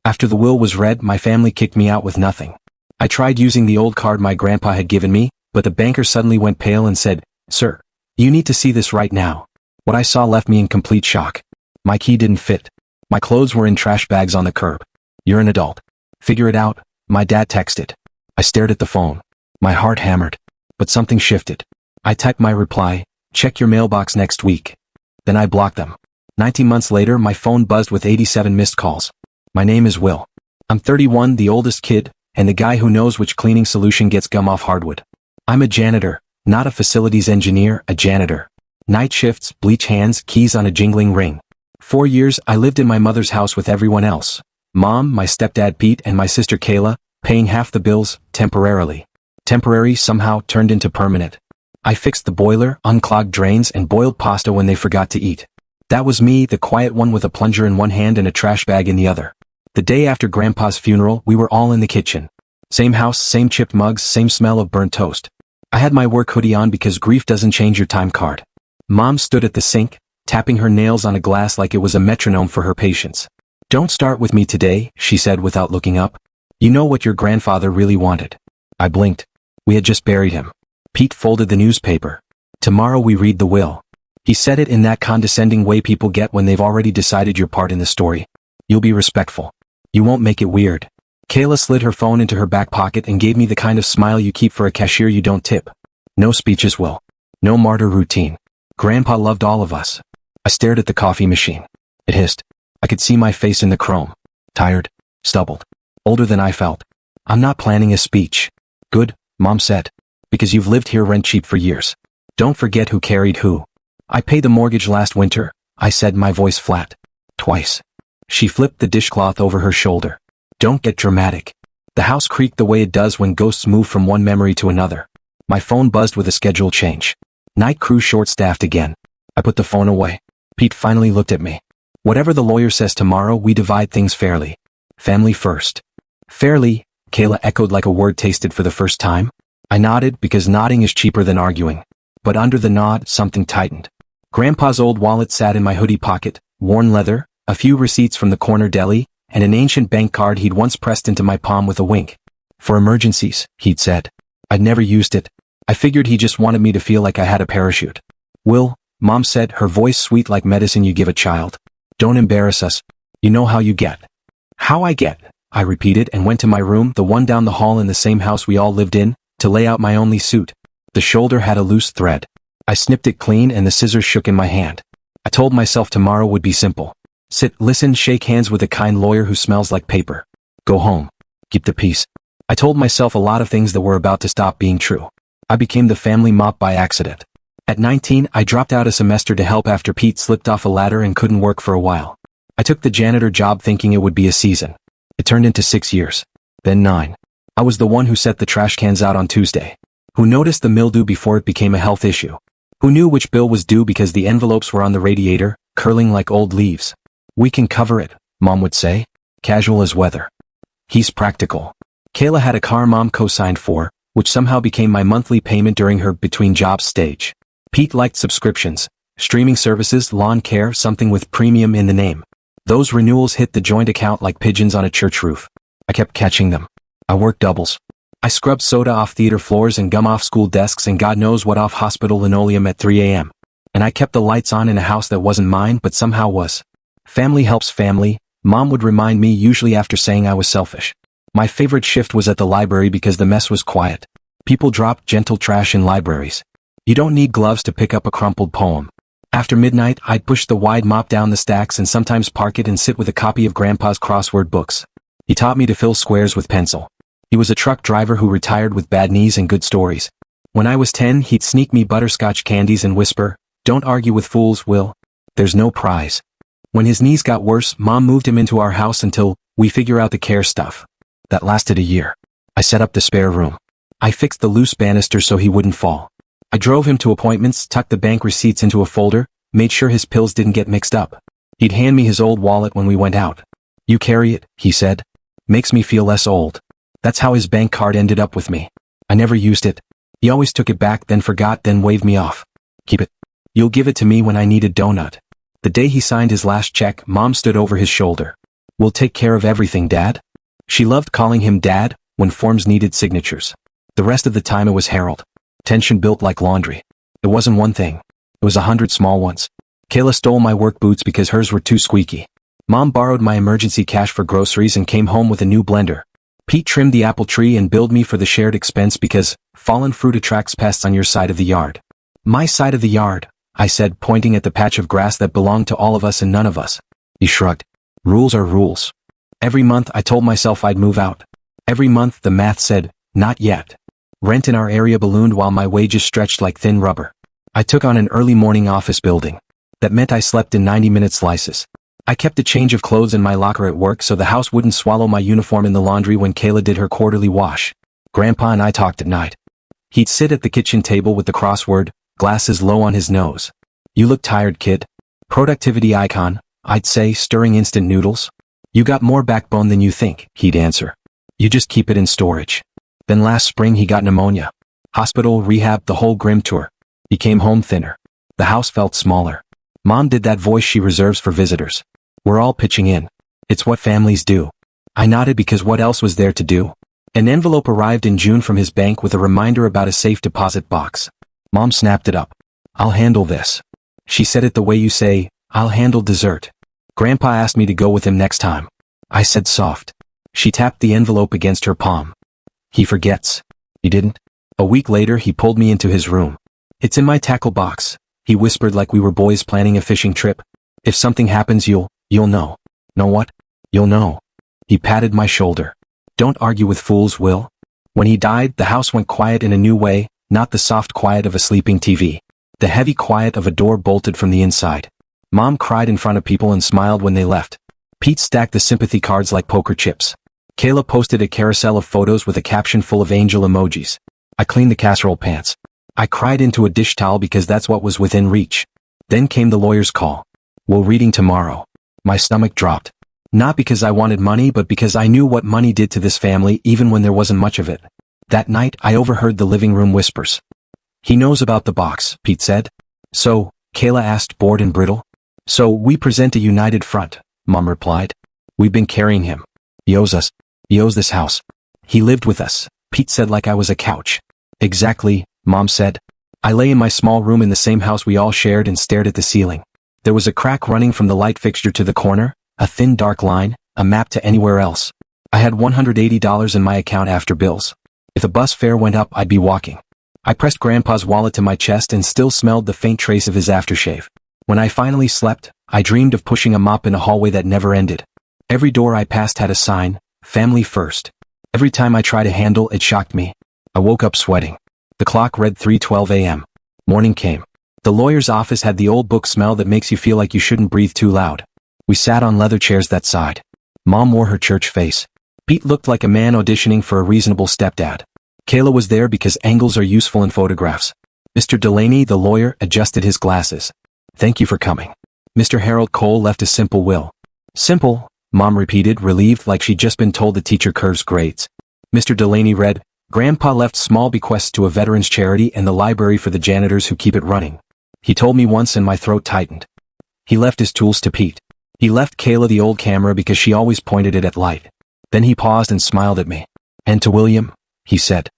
After the will was read, my family kicked me out with nothing. I tried using the old card my grandpa had given me, but the banker suddenly went pale and said, "Sir, you need to see this right now." What I saw left me in complete shock. My key didn't fit. My clothes were in trash bags on the curb. "You're an adult. Figure it out," my dad texted. I stared at the phone. My heart hammered. But something shifted. I typed my reply, "Check your mailbox next week." Then I blocked them. 19 months later, my phone buzzed with 87 missed calls. My name is Will. I'm 31, the oldest kid, and the guy who knows which cleaning solution gets gum off hardwood. I'm a janitor, not a facilities engineer, a janitor. Night shifts, bleach hands, keys on a jingling ring. 4 years I lived in my mother's house with everyone else. Mom, my stepdad Pete, and my sister Kayla, paying half the bills, temporarily. Temporary somehow turned into permanent. I fixed the boiler, unclogged drains, and boiled pasta when they forgot to eat. That was me, the quiet one with a plunger in one hand and a trash bag in the other. The day after Grandpa's funeral, we were all in the kitchen. Same house, same chipped mugs, same smell of burnt toast. I had my work hoodie on because grief doesn't change your time card. Mom stood at the sink, tapping her nails on a glass like it was a metronome for her patients. "Don't start with me today," she said without looking up. "You know what your grandfather really wanted." I blinked. We had just buried him. Pete folded the newspaper. "Tomorrow we read the will." He said it in that condescending way people get when they've already decided your part in the story. "You'll be respectful. You won't make it weird." Kayla slid her phone into her back pocket and gave me the kind of smile you keep for a cashier you don't tip. No speeches, Will. No martyr routine. Grandpa loved all of us. I stared at the coffee machine. It hissed. I could see my face in the chrome. Tired. Stubbled. Older than I felt. "I'm not planning a speech." "Good," Mom said. "Because you've lived here rent-cheap for years. Don't forget who carried who." "I paid the mortgage last winter," I said, my voice flat. "Twice." She flipped the dishcloth over her shoulder. "Don't get dramatic." The house creaked the way it does when ghosts move from one memory to another. My phone buzzed with a schedule change. Night crew short-staffed again. I put the phone away. Pete finally looked at me. "Whatever the lawyer says tomorrow, we divide things fairly. Family first." "Fairly," Kayla echoed like a word tasted for the first time. I nodded because nodding is cheaper than arguing. But under the nod, something tightened. Grandpa's old wallet sat in my hoodie pocket, worn leather, a few receipts from the corner deli, and an ancient bank card he'd once pressed into my palm with a wink. "For emergencies," he'd said. I'd never used it. I figured he just wanted me to feel like I had a parachute. "Will," Mom said, her voice sweet like medicine you give a child. "Don't embarrass us. You know how you get." "How I get," I repeated and went to my room, the one down the hall in the same house we all lived in, to lay out my only suit. The shoulder had a loose thread. I snipped it clean and the scissors shook in my hand. I told myself tomorrow would be simple. Sit, listen, shake hands with a kind lawyer who smells like paper. Go home. Keep the peace. I told myself a lot of things that were about to stop being true. I became the family mop by accident. At 19, I dropped out a semester to help after Pete slipped off a ladder and couldn't work for a while. I took the janitor job thinking it would be a season. It turned into 6 years. Then 9. I was the one who set the trash cans out on Tuesday. Who noticed the mildew before it became a health issue. Who knew which bill was due because the envelopes were on the radiator, curling like old leaves. "We can cover it," Mom would say. Casual as weather. He's practical. Kayla had a car Mom co-signed for, which somehow became my monthly payment during her between-jobs stage. Pete liked subscriptions, streaming services, lawn care, something with premium in the name. Those renewals hit the joint account like pigeons on a church roof. I kept catching them. I worked doubles. I scrubbed soda off theater floors and gum off school desks and God knows what off hospital linoleum at 3 a.m. And I kept the lights on in a house that wasn't mine but somehow was. Family helps family, Mom would remind me usually after saying I was selfish. My favorite shift was at the library because the mess was quiet. People dropped gentle trash in libraries. You don't need gloves to pick up a crumpled poem. After midnight, I'd push the wide mop down the stacks and sometimes park it and sit with a copy of Grandpa's crossword books. He taught me to fill squares with pencil. He was a truck driver who retired with bad knees and good stories. When I was 10, he'd sneak me butterscotch candies and whisper, "Don't argue with fools, Will. There's no prize." When his knees got worse, Mom moved him into our house until we figure out the care stuff. That lasted a year. I set up the spare room. I fixed the loose banister so he wouldn't fall. I drove him to appointments, tucked the bank receipts into a folder, made sure his pills didn't get mixed up. He'd hand me his old wallet when we went out. "You carry it," he said. "Makes me feel less old." That's how his bank card ended up with me. I never used it. He always took it back, then forgot, then waved me off. "Keep it. You'll give it to me when I need a donut." The day he signed his last check, Mom stood over his shoulder. We'll take care of everything, Dad. She loved calling him Dad when forms needed signatures. The rest of the time it was Harold. Tension built like laundry. It wasn't one thing. It was 100 small ones. Kayla stole my work boots because hers were too squeaky. Mom borrowed my emergency cash for groceries and came home with a new blender. Pete trimmed the apple tree and billed me for the shared expense because fallen fruit attracts pests on your side of the yard. My side of the yard, I said, pointing at the patch of grass that belonged to all of us and none of us. He shrugged. Rules are rules. Every month I told myself I'd move out. Every month the math said, not yet. Rent in our area ballooned while my wages stretched like thin rubber. I took on an early morning office building. That meant I slept in 90-minute slices. I kept a change of clothes in my locker at work so the house wouldn't swallow my uniform in the laundry when Kayla did her quarterly wash. Grandpa and I talked at night. He'd sit at the kitchen table with the crossword, glasses low on his nose. You look tired, kid. Productivity icon, I'd say, stirring instant noodles. You got more backbone than you think, he'd answer. You just keep it in storage. Then last spring he got pneumonia. Hospital, rehab, the whole grim tour. He came home thinner. The house felt smaller. Mom did that voice she reserves for visitors. We're all pitching in. It's what families do. I nodded because what else was there to do? An envelope arrived in June from his bank with a reminder about a safe deposit box. Mom snapped it up. I'll handle this. She said it the way you say, I'll handle dessert. Grandpa asked me to go with him next time. I said soft. She tapped the envelope against her palm. He forgets. You didn't? A week later he pulled me into his room. It's in my tackle box, he whispered like we were boys planning a fishing trip. If something happens you'll know. Know what? You'll know. He patted my shoulder. Don't argue with fools, Will. When he died, the house went quiet in a new way, not the soft quiet of a sleeping TV. The heavy quiet of a door bolted from the inside. Mom cried in front of people and smiled when they left. Pete stacked the sympathy cards like poker chips. Kayla posted a carousel of photos with a caption full of angel emojis. I cleaned the casserole pans. I cried into a dish towel because that's what was within reach. Then came the lawyer's call. We're reading tomorrow. My stomach dropped. Not because I wanted money but because I knew what money did to this family even when there wasn't much of it. That night I overheard the living room whispers. He knows about the box, Pete said. So, Kayla asked, bored and brittle. So we present a united front, Mom replied. We've been carrying him. He owes us. He owes this house. He lived with us, Pete said like I was a couch. Exactly, Mom said. I lay in my small room in the same house we all shared and stared at the ceiling. There was a crack running from the light fixture to the corner, a thin dark line, a map to anywhere else. I had $180 in my account after bills. If a bus fare went up I'd be walking. I pressed Grandpa's wallet to my chest and still smelled the faint trace of his aftershave. When I finally slept, I dreamed of pushing a mop in a hallway that never ended. Every door I passed had a sign, family first. Every time I tried a handle it shocked me. I woke up sweating. The clock read 3:12 a.m. Morning came. The lawyer's office had the old book smell that makes you feel like you shouldn't breathe too loud. We sat on leather chairs that side. Mom wore her church face. Pete looked like a man auditioning for a reasonable stepdad. Kayla was there because angles are useful in photographs. Mr. Delaney, the lawyer, adjusted his glasses. Thank you for coming. Mr. Harold Cole left a simple will. Simple, Mom repeated, relieved like she'd just been told the teacher curves grades. Mr. Delaney read, Grandpa left small bequests to a veterans charity and the library for the janitors who keep it running. He told me once and my throat tightened. He left his tools to Pete. He left Kayla the old camera because she always pointed it at light. Then he paused and smiled at me. And to William, he said.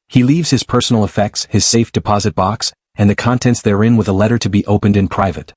He leaves his personal effects, his safe deposit box, and the contents therein with a letter to be opened in private.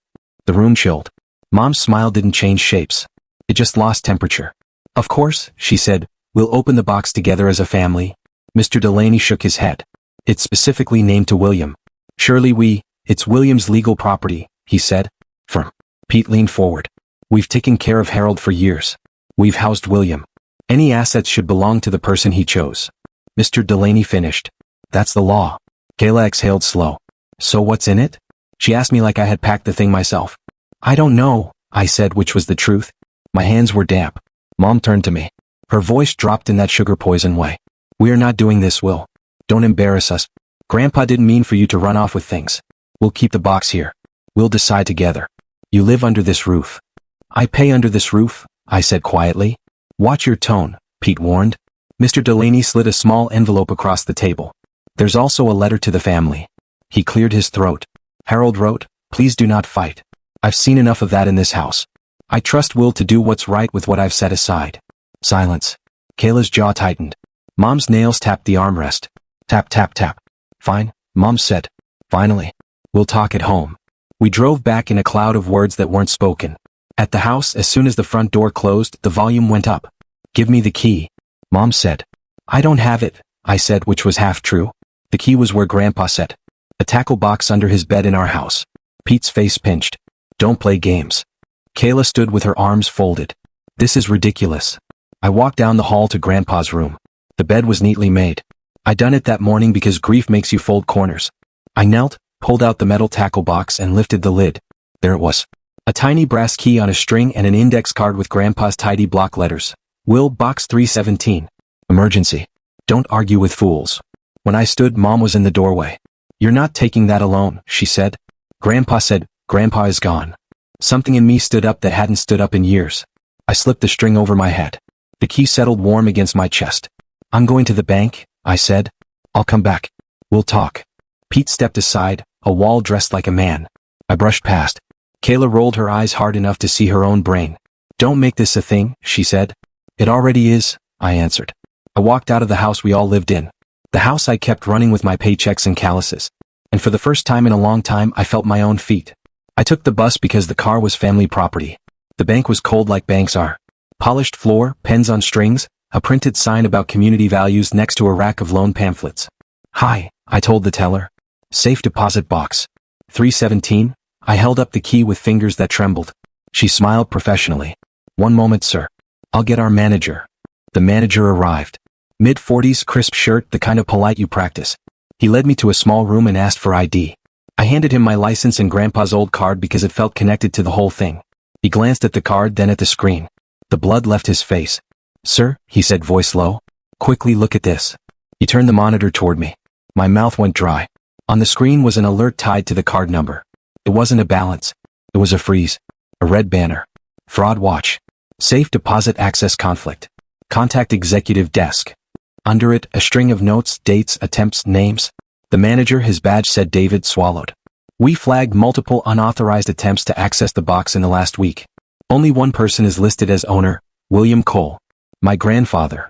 The room chilled. Mom's smile didn't change shapes. It just lost temperature. Of course, she said, we'll open the box together as a family. Mr. Delaney shook his head. It's specifically named to William. Surely it's William's legal property, he said. Firm. Pete leaned forward. We've taken care of Harold for years. We've housed William. Any assets should belong to the person he chose. Mr. Delaney finished. That's the law. Kayla exhaled slow. So what's in it? She asked me like I had packed the thing myself. I don't know, I said, which was the truth. My hands were damp. Mom turned to me. Her voice dropped in that sugar poison way. We are not doing this, Will. Don't embarrass us. Grandpa didn't mean for you to run off with things. We'll keep the box here. We'll decide together. You live under this roof. I pay under this roof, I said quietly. Watch your tone, Pete warned. Mr. Delaney slid a small envelope across the table. There's also a letter to the family. He cleared his throat. Harold wrote, please do not fight. I've seen enough of that in this house. I trust Will to do what's right with what I've set aside. Silence. Kayla's jaw tightened. Mom's nails tapped the armrest. Tap, tap, tap. Fine, Mom said. Finally. We'll talk at home. We drove back in a cloud of words that weren't spoken. At the house, as soon as the front door closed, the volume went up. Give me the key. Mom said. I don't have it, I said, which was half true. The key was where Grandpa said. A tackle box under his bed in our house. Pete's face pinched. Don't play games. Kayla stood with her arms folded. This is ridiculous. I walked down the hall to Grandpa's room. The bed was neatly made. I'd done it that morning because grief makes you fold corners. I knelt, pulled out the metal tackle box and lifted the lid. There it was. A tiny brass key on a string and an index card with Grandpa's tidy block letters. Will, Box 317. Emergency. Don't argue with fools. When I stood, Mom was in the doorway. You're not taking that alone, she said. Grandpa said. Grandpa is gone. Something in me stood up that hadn't stood up in years. I slipped the string over my head. The key settled warm against my chest. I'm going to the bank, I said. I'll come back. We'll talk. Pete stepped aside, a wall dressed like a man. I brushed past. Kayla rolled her eyes hard enough to see her own brain. Don't make this a thing, she said. It already is, I answered. I walked out of the house we all lived in. The house I kept running with my paychecks and calluses. And for the first time in a long time I felt my own feet. I took the bus because the car was family property. The bank was cold like banks are. Polished floor, pens on strings, a printed sign about community values next to a rack of loan pamphlets. Hi, I told the teller. Safe deposit box. 317. I held up the key with fingers that trembled. She smiled professionally. One moment, sir. I'll get our manager. The manager arrived. Mid-40s, crisp shirt, the kind of polite you practice. He led me to a small room and asked for ID. I handed him my license and Grandpa's old card because it felt connected to the whole thing. He glanced at the card, then at the screen. The blood left his face. Sir, he said, voice low. Quickly look at this. He turned the monitor toward me. My mouth went dry. On the screen was an alert tied to the card number. It wasn't a balance. It was a freeze. A red banner. Fraud watch. Safe deposit access conflict. Contact executive desk. Under it, a string of notes, dates, attempts, names. The manager, his badge said David, swallowed. We flagged multiple unauthorized attempts to access the box in the last week. Only one person is listed as owner, William Cole. My grandfather.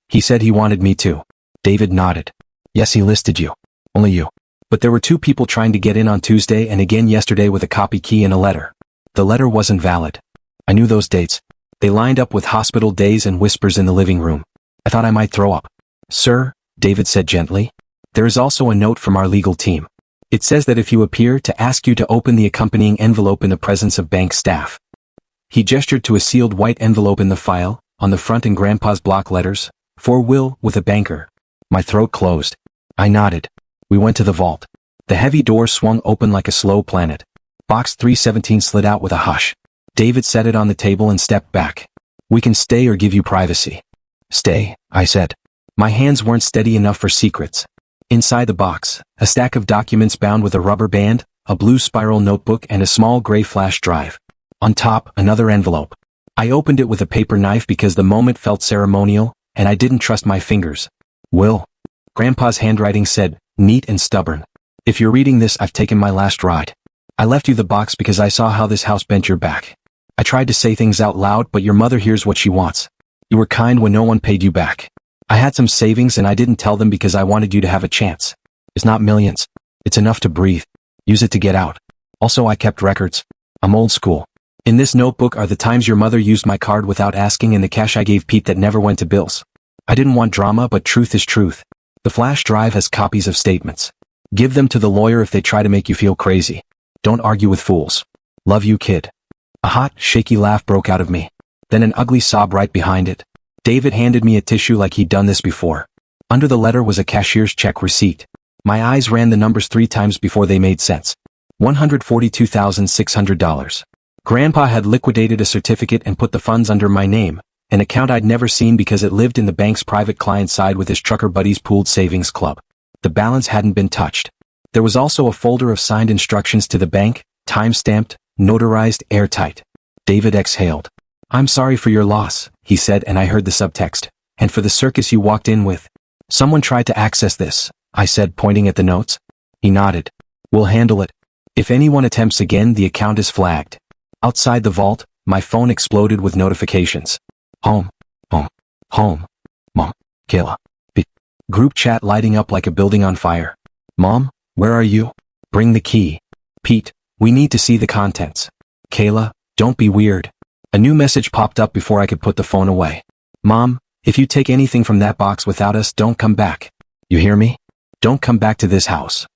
He said he wanted me to. David nodded. Yes, he listed you. Only you. But there were two people trying to get in on Tuesday and again yesterday with a copy key and a letter. The letter wasn't valid. I knew those dates. They lined up with hospital days and whispers in the living room. I thought I might throw up. Sir, David said gently. There is also a note from our legal team. It says that if you appear, to ask you to open the accompanying envelope in the presence of bank staff. He gestured to a sealed white envelope in the file, on the front in Grandpa's block letters, for Will, with a banker. My throat closed. I nodded. We went to the vault. The heavy door swung open like a slow planet. Box 317 slid out with a hush. David set it on the table and stepped back. We can stay or give you privacy. Stay, I said. My hands weren't steady enough for secrets. Inside the box, a stack of documents bound with a rubber band, a blue spiral notebook and a small gray flash drive. On top, another envelope. I opened it with a paper knife because the moment felt ceremonial, and I didn't trust my fingers. Will. Grandpa's handwriting said, neat and stubborn. If you're reading this, I've taken my last ride. I left you the box because I saw how this house bent your back. I tried to say things out loud, but your mother hears what she wants. You were kind when no one paid you back. I had some savings and I didn't tell them because I wanted you to have a chance. It's not millions. It's enough to breathe. Use it to get out. Also, I kept records. I'm old school. In this notebook are the times your mother used my card without asking and the cash I gave Pete that never went to bills. I didn't want drama, but truth is truth. The flash drive has copies of statements. Give them to the lawyer if they try to make you feel crazy. Don't argue with fools. Love you, kid. A hot, shaky laugh broke out of me. Then an ugly sob right behind it. David handed me a tissue like he'd done this before. Under the letter was a cashier's check receipt. My eyes ran the numbers 3 times before they made sense. $142,600. Grandpa had liquidated a certificate and put the funds under my name, an account I'd never seen because it lived in the bank's private client side with his trucker buddies' pooled savings club. The balance hadn't been touched. There was also a folder of signed instructions to the bank, time-stamped, notarized, airtight. David exhaled. I'm sorry for your loss, he said, and I heard the subtext. And for the circus you walked in with. Someone tried to access this, I said, pointing at the notes. He nodded. We'll handle it. If anyone attempts again, the account is flagged. Outside the vault, my phone exploded with notifications. Home. Home. Home. Mom. Kayla. Group chat lighting up like a building on fire. Mom, where are you? Bring the key. Pete, we need to see the contents. Kayla, don't be weird. A new message popped up before I could put the phone away. Mom, if you take anything from that box without us, don't come back. You hear me? Don't come back to this house.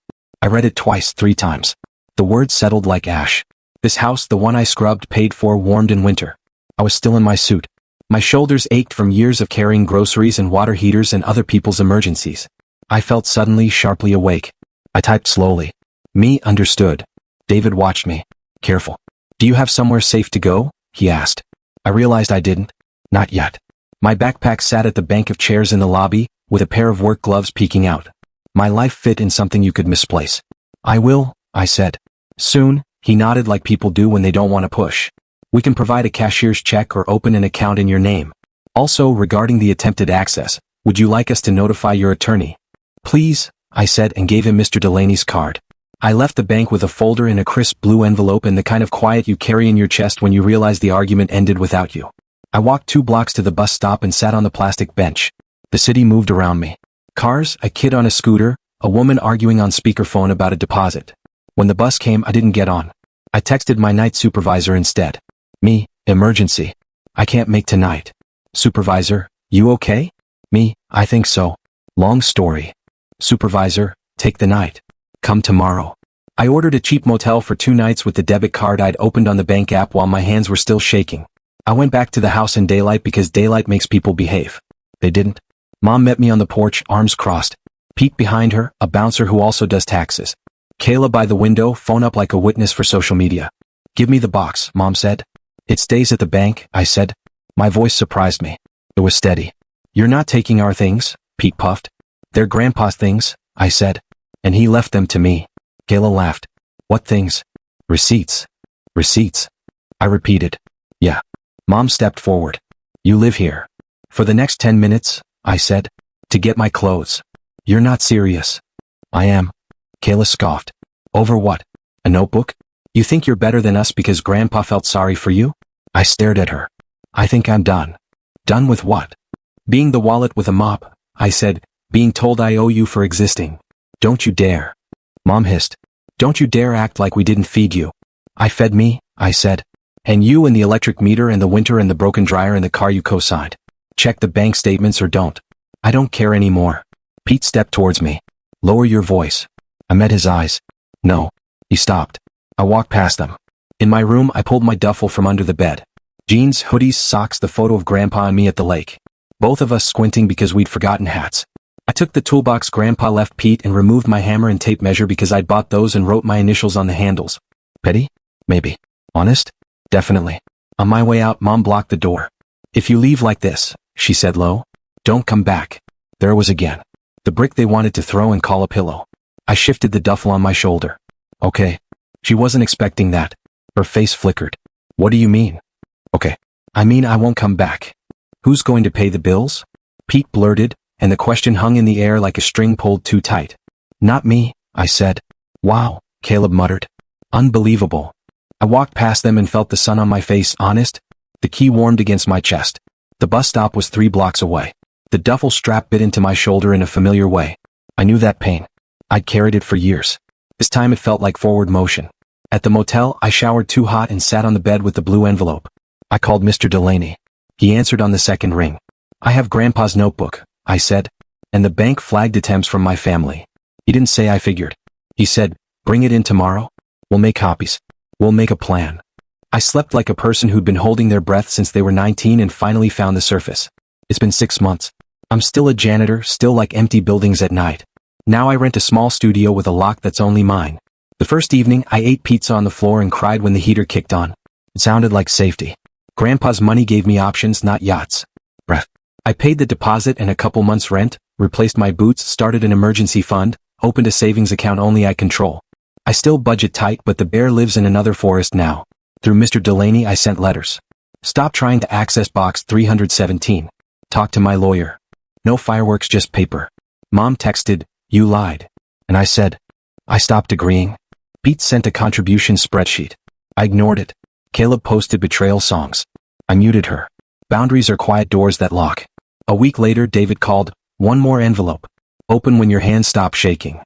I read it twice, 3 times. The words settled like ash. This house, the one I scrubbed, paid for, warmed in winter. I was still in my suit. My shoulders ached from years of carrying groceries and water heaters and other people's emergencies. I felt suddenly sharply awake. I typed slowly. Me understood. David watched me. Careful. Do you have somewhere safe to go? He asked. I realized I didn't. Not yet. My backpack sat at the bank of chairs in the lobby, with a pair of work gloves peeking out. My life fit in something you could misplace. I will, I said. Soon, he nodded like people do when they don't want to push. We can provide a cashier's check or open an account in your name. Also, regarding the attempted access, would you like us to notify your attorney? Please, I said and gave him Mr. Delaney's card. I left the bank with a folder in a crisp blue envelope and the kind of quiet you carry in your chest when you realize the argument ended without you. I walked 2 blocks to the bus stop and sat on the plastic bench. The city moved around me. Cars, a kid on a scooter, a woman arguing on speakerphone about a deposit. When the bus came, I didn't get on. I texted my night supervisor instead. Me, emergency. I can't make tonight. Supervisor, you okay? Me, I think so. Long story. Supervisor, take the night. Come tomorrow. I ordered a cheap motel for 2 nights with the debit card I'd opened on the bank app while my hands were still shaking. I went back to the house in daylight because daylight makes people behave. They didn't. Mom met me on the porch, arms crossed. Pete behind her, a bouncer who also does taxes. Kayla by the window, phone up like a witness for social media. Give me the box, Mom said. It stays at the bank, I said. My voice surprised me. It was steady. You're not taking our things, Pete puffed. They're Grandpa's things, I said. And he left them to me. Kayla laughed. What things? Receipts. Receipts. I repeated. Yeah. Mom stepped forward. You live here. For the next 10 minutes, I said. To get my clothes. You're not serious. I am. Kayla scoffed. Over what? A notebook? You think you're better than us because Grandpa felt sorry for you? I stared at her. I think I'm done. Done with what? Being the wallet with a mop, I said, being told I owe you for existing. Don't you dare. Mom hissed. Don't you dare act like we didn't feed you. I fed me, I said. And you and the electric meter and the winter and the broken dryer and the car you co-signed. Check the bank statements or don't. I don't care anymore. Pete stepped towards me. Lower your voice. I met his eyes. No. He stopped. I walked past them. In my room, I pulled my duffel from under the bed. Jeans, hoodies, socks, the photo of Grandpa and me at the lake. Both of us squinting because we'd forgotten hats. I took the toolbox Grandpa left Pete and removed my hammer and tape measure because I'd bought those and wrote my initials on the handles. Petty? Maybe. Honest? Definitely. On my way out, Mom blocked the door. If you leave like this, she said low, don't come back. There it was again. The brick they wanted to throw and call a pillow. I shifted the duffel on my shoulder. Okay. She wasn't expecting that. Her face flickered. What do you mean? Okay. I mean I won't come back. Who's going to pay the bills? Pete blurted, and the question hung in the air like a string pulled too tight. Not me, I said. Wow, Caleb muttered. Unbelievable. I walked past them and felt the sun on my face. Honest? The key warmed against my chest. The bus stop was 3 blocks away. The duffel strap bit into my shoulder in a familiar way. I knew that pain. I'd carried it for years. This time it felt like forward motion. At the motel, I showered too hot and sat on the bed with the blue envelope. I called Mr. Delaney. He answered on the second ring. I have Grandpa's notebook, I said. And the bank flagged attempts from my family. He didn't say I figured. He said, bring it in tomorrow. We'll make copies. We'll make a plan. I slept like a person who'd been holding their breath since they were 19 and finally found the surface. It's been 6 months. I'm still a janitor, still like empty buildings at night. Now I rent a small studio with a lock that's only mine. The first evening, I ate pizza on the floor and cried when the heater kicked on. It sounded like safety. Grandpa's money gave me options, not yachts. Breath. I paid the deposit and a couple months' rent, replaced my boots, started an emergency fund, opened a savings account only I control. I still budget tight, but the bear lives in another forest now. Through Mr. Delaney, I sent letters. Stop trying to access box 317. Talk to my lawyer. No fireworks, just paper. Mom texted, you lied. And I said, I stopped agreeing. Pete sent a contribution spreadsheet. I ignored it. Caleb posted betrayal songs. I muted her. Boundaries are quiet doors that lock. A week later, David called. One more envelope. Open when your hands stop shaking.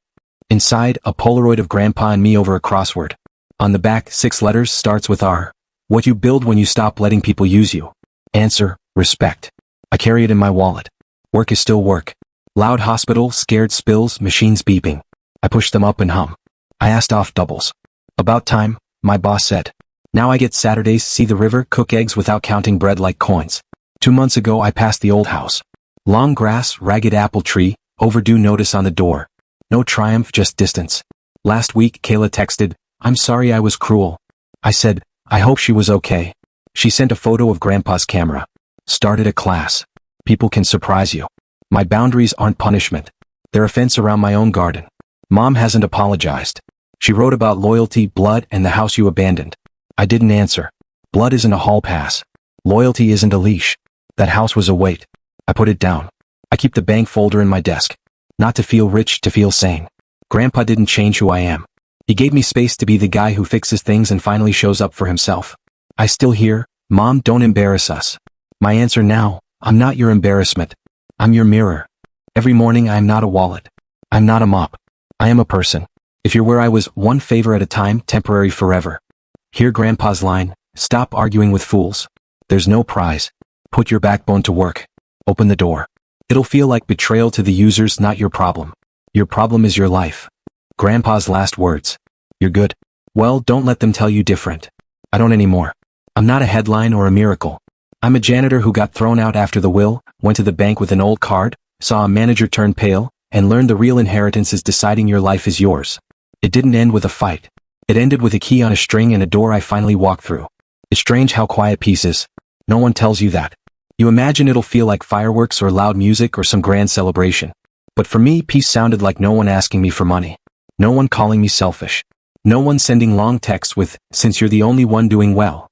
Inside, a Polaroid of Grandpa and me over a crossword. On the back, 6 letters, starts with R. What you build when you stop letting people use you. Answer, respect. I carry it in my wallet. Work is still work. Loud hospital, scared spills, machines beeping. I push them up and hum. I asked off doubles. About time, my boss said. Now I get Saturdays, see the river, cook eggs without counting bread like coins. 2 months ago I passed the old house. Long grass, ragged apple tree, overdue notice on the door. No triumph, just distance. Last week Kayla texted, I'm sorry I was cruel. I said, I hope she was okay. She sent a photo of Grandpa's camera. Started a class. People can surprise you. My boundaries aren't punishment. They're a fence around my own garden. Mom hasn't apologized. She wrote about loyalty, blood, and the house you abandoned. I didn't answer. Blood isn't a hall pass. Loyalty isn't a leash. That house was a weight. I put it down. I keep the bank folder in my desk. Not to feel rich, to feel sane. Grandpa didn't change who I am. He gave me space to be the guy who fixes things and finally shows up for himself. I still hear, Mom, don't embarrass us. My answer now, I'm not your embarrassment. I'm your mirror. Every morning I am not a wallet. I'm not a mop. I am a person. If you're where I was, one favor at a time, temporary forever. Hear Grandpa's line, stop arguing with fools. There's no prize. Put your backbone to work. Open the door. It'll feel like betrayal to the users, not your problem. Your problem is your life. Grandpa's last words. You're good. Well, don't let them tell you different. I don't anymore. I'm not a headline or a miracle. I'm a janitor who got thrown out after the will, went to the bank with an old card, saw a manager turn pale, and learned the real inheritance is deciding your life is yours. It didn't end with a fight. It ended with a key on a string and a door I finally walked through. It's strange how quiet peace is. No one tells you that. You imagine it'll feel like fireworks or loud music or some grand celebration. But for me, peace sounded like no one asking me for money. No one calling me selfish. No one sending long texts with, since you're the only one doing well.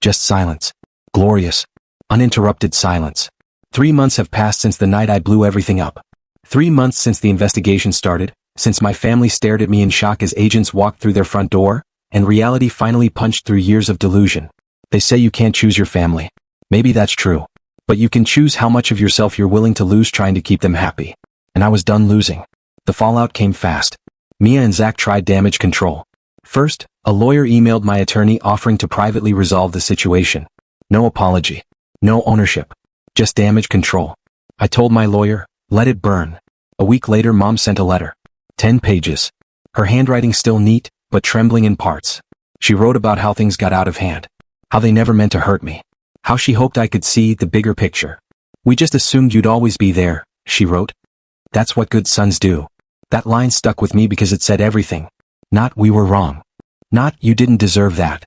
Just silence. Glorious. Uninterrupted silence. 3 months have passed since the night I blew everything up. 3 months since the investigation started, since my family stared at me in shock as agents walked through their front door, and reality finally punched through years of delusion. They say you can't choose your family. Maybe that's true. But you can choose how much of yourself you're willing to lose trying to keep them happy. And I was done losing. The fallout came fast. Mia and Zach tried damage control. First, a lawyer emailed my attorney offering to privately resolve the situation. No apology. No ownership. Just damage control. I told my lawyer, let it burn. A week later Mom sent a letter. 10 pages. Her handwriting still neat, but trembling in parts. She wrote about how things got out of hand. How they never meant to hurt me. How she hoped I could see the bigger picture. We just assumed you'd always be there, she wrote. That's what good sons do. That line stuck with me because it said everything. Not we were wrong. Not you didn't deserve that.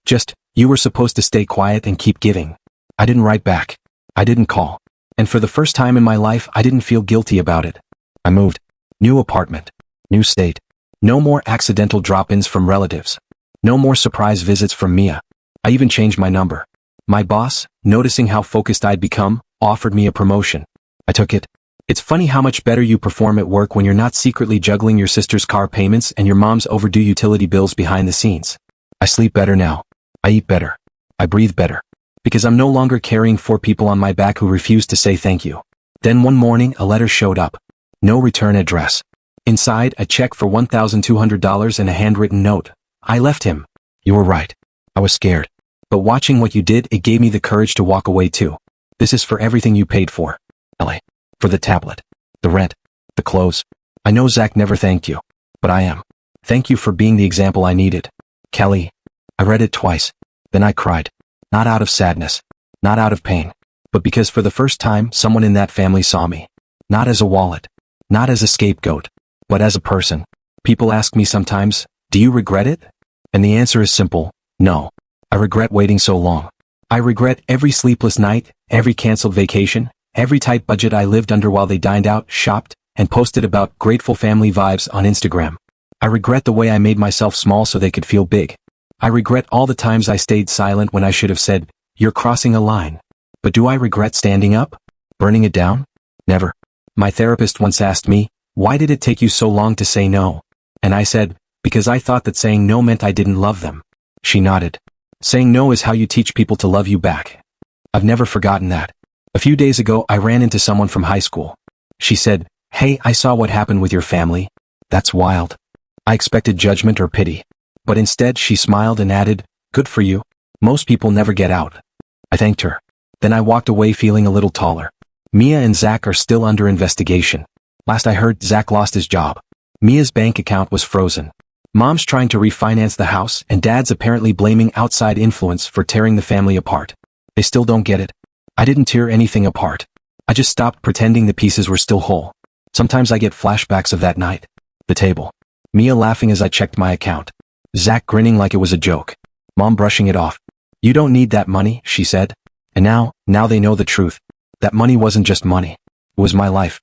Just, you were supposed to stay quiet and keep giving. I didn't write back. I didn't call. And for the first time in my life I didn't feel guilty about it. I moved. New apartment. New state. No more accidental drop-ins from relatives. No more surprise visits from Mia. I even changed my number. My boss, noticing how focused I'd become, offered me a promotion. I took it. It's funny how much better you perform at work when you're not secretly juggling your sister's car payments and your mom's overdue utility bills behind the scenes. I sleep better now. I eat better. I breathe better. Because I'm no longer carrying 4 people on my back who refuse to say thank you. Then one morning a letter showed up. No return address. Inside, a check for $1,200 and a handwritten note. I left him. You were right. I was scared. But watching what you did, it gave me the courage to walk away too. This is for everything you paid for. LA. For the tablet. The rent. The clothes. I know Zach never thanked you. But I am. Thank you for being the example I needed. Kelly. I read it twice. Then I cried. Not out of sadness. Not out of pain. But because for the first time, someone in that family saw me. Not as a wallet. Not as a scapegoat. But as a person. People ask me sometimes, do you regret it? And the answer is simple, no. I regret waiting so long. I regret every sleepless night, every canceled vacation, every tight budget I lived under while they dined out, shopped, and posted about grateful family vibes on Instagram. I regret the way I made myself small so they could feel big. I regret all the times I stayed silent when I should have said, you're crossing a line. But do I regret standing up? Burning it down? Never. My therapist once asked me, why did it take you so long to say no? And I said, because I thought that saying no meant I didn't love them. She nodded. Saying no is how you teach people to love you back. I've never forgotten that. A few days ago, I ran into someone from high school. She said, "Hey, I saw what happened with your family. That's wild." I expected judgment or pity. But instead, she smiled and added, "Good for you. Most people never get out." I thanked her. Then I walked away feeling a little taller. Mia and Zach are still under investigation. Last I heard, Zach lost his job. Mia's bank account was frozen. Mom's trying to refinance the house, and Dad's apparently blaming outside influence for tearing the family apart. They still don't get it. I didn't tear anything apart. I just stopped pretending the pieces were still whole. Sometimes I get flashbacks of that night. The table. Mia laughing as I checked my account. Zach grinning like it was a joke. Mom brushing it off. "You don't need that money," she said. And now they know the truth. That money wasn't just money. It was my life.